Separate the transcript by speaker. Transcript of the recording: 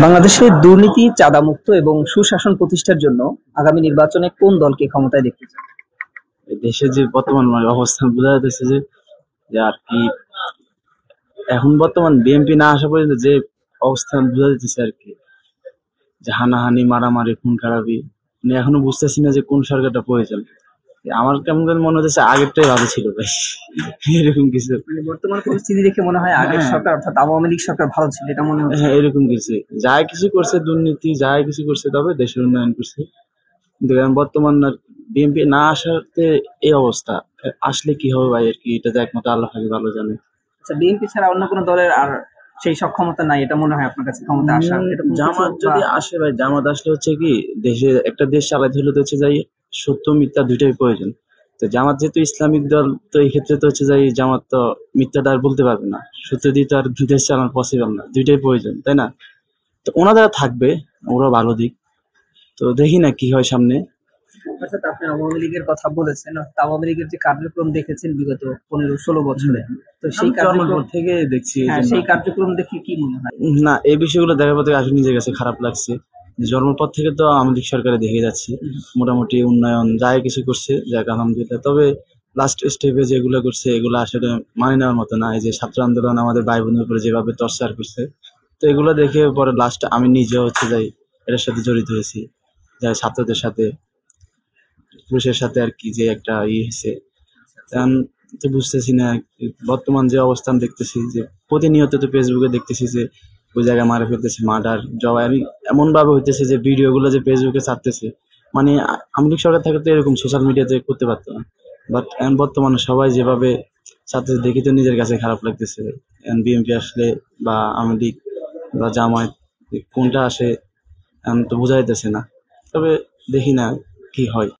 Speaker 1: বাংলাদেশে দুর্নীতি, চাঁদামুক্ত এবং সুশাসন প্রতিষ্ঠার জন্য আগামী নির্বাচনে কোন দলকে ক্ষমতায় দেখতে চান?
Speaker 2: এই দেশের যে বর্তমান অবস্থান বোঝা যাচ্ছে যে যে আর কি এখন বর্তমান বিএনপি না আসা পর্যন্ত যে অবস্থান বোঝা যাচ্ছে আর কি, যে হানাহানি, মারামারি, খুন খারাপি, মানে এখনো বুঝতেছি না যে কোন সরকারটা প্রয়োজন। আমার কেমন যেন মনে হচ্ছে আগেরটাই ভালো ছিল ভাই, এরকম কিছু।
Speaker 1: মানে বর্তমান পরিস্থিতি দেখে মনে হয় আগের
Speaker 2: হ্যাঁ,
Speaker 1: সরকার অর্থাৎ আওয়ামী লীগ সরকার ভালো ছিল, এটা মনে হচ্ছে।
Speaker 2: হ্যাঁ, এরকম কিছু। যাই কিছু করছে দুর্নীতি, যাই কিছু করছে, তবে দেশের উন্নয়ন করছে। কিন্তু এখন বর্তমান বিএনপি না আসাতে এই অবস্থা। আসলে কি হবে ভাই, আর কি এটা তো একমাত্র আল্লাহ পাকই ভালো জানে।
Speaker 1: আচ্ছা, বিএনপি ছাড়া অন্য কোনো দলের আর সেই সক্ষমতা নাই, এটা মনে হয় আপনার কাছে ক্ষমতা আসার এরকম কিছু?
Speaker 2: জামাত যদি আসে ভাই, জামাত আসলে হচ্ছে কি, দেশে একটা দেশ চালাতে হলে তো হচ্ছে যাই সত্য মিথ্যা দুইটাই প্রয়োজন। তো জামাত যেহেতু ইসলামিক দল, তো এই ক্ষেত্রে তো হচ্ছে যাই জামাত তো মিথ্যাটা আর বলতে পারবে না, সত্য দিয়ে তো আর দেশ চালানো পসিবল না, দুইটাই প্রয়োজন, তাই না? তো ওনারা থাকবে, ওরা ভালো দিক। তো দেখি না কি হয় সামনে।
Speaker 1: অর্থাৎ আপনি আওয়ামী লীগের কথা বলেছেন, অর্থাৎ আওয়ামী লীগের যে কার্যক্রম দেখেছেন বিগত 15-16 বছরে, তো সেই
Speaker 2: আমি জন্মপর
Speaker 1: কার্যক্রম,
Speaker 2: থেকে দেখছি, এই
Speaker 1: হ্যাঁ,
Speaker 2: জন্য।
Speaker 1: সেই কার্যক্রম দেখে কি মনে হয়?
Speaker 2: না, এই বিষয়গুলো দেখার পর থেকে আসলে নিজের কাছে খারাপ লাগছে। যে জন্মের পর থেকে তো আমাদের সরকারে দেখে যাচ্ছি মোটামুটি উন্নয়ন যাই কিছু করছে, যাক আলহামদুলিল্লাহ। তবে লাস্ট স্টেপে যেগুলো করছে এগুলো আসলে মানে নেওয়ার মতো না। এই যে ছাত্র আন্দোলন আমাদের ভাই বোনের উপরে যেভাবে টর্চার করছে, তো এগুলো দেখে পরে লাস্ট আমি নিজে হচ্ছে যাই এটার সাথে জড়িত হয়েছি, যাই ছাত্রদের সাথে, পুলিশের সাথে আর কি, যে একটা হয়েছে। এখন তো বুঝতেছি না, বর্তমান যে অবস্থান দেখতেছি, যে প্রতিনিয়ত তো ফেসবুকে দেখতেছি যে ওই জায়গায় মারা ফেলতেছে, মার্ডার জবাই এমন ভাবে হইতেছে যে ভিডিও গুলো যে ফেসবুকে ছাড়তেছে, মানে আওয়ামী লীগ সরকার থাকে তো এরকম সোশ্যাল মিডিয়াতে করতে পারতো না। বাট এখন বর্তমানে সবাই যেভাবে ছাত্রদের দেখি তো নিজের কাছে খারাপ লাগতেছে। এখন বিএনপি আসলে বা আওয়ামী লীগ বা জামায়াত, কোনটা আসে এখন তো বোঝা যাইতেছে না। তবে দেখি না কি হয়।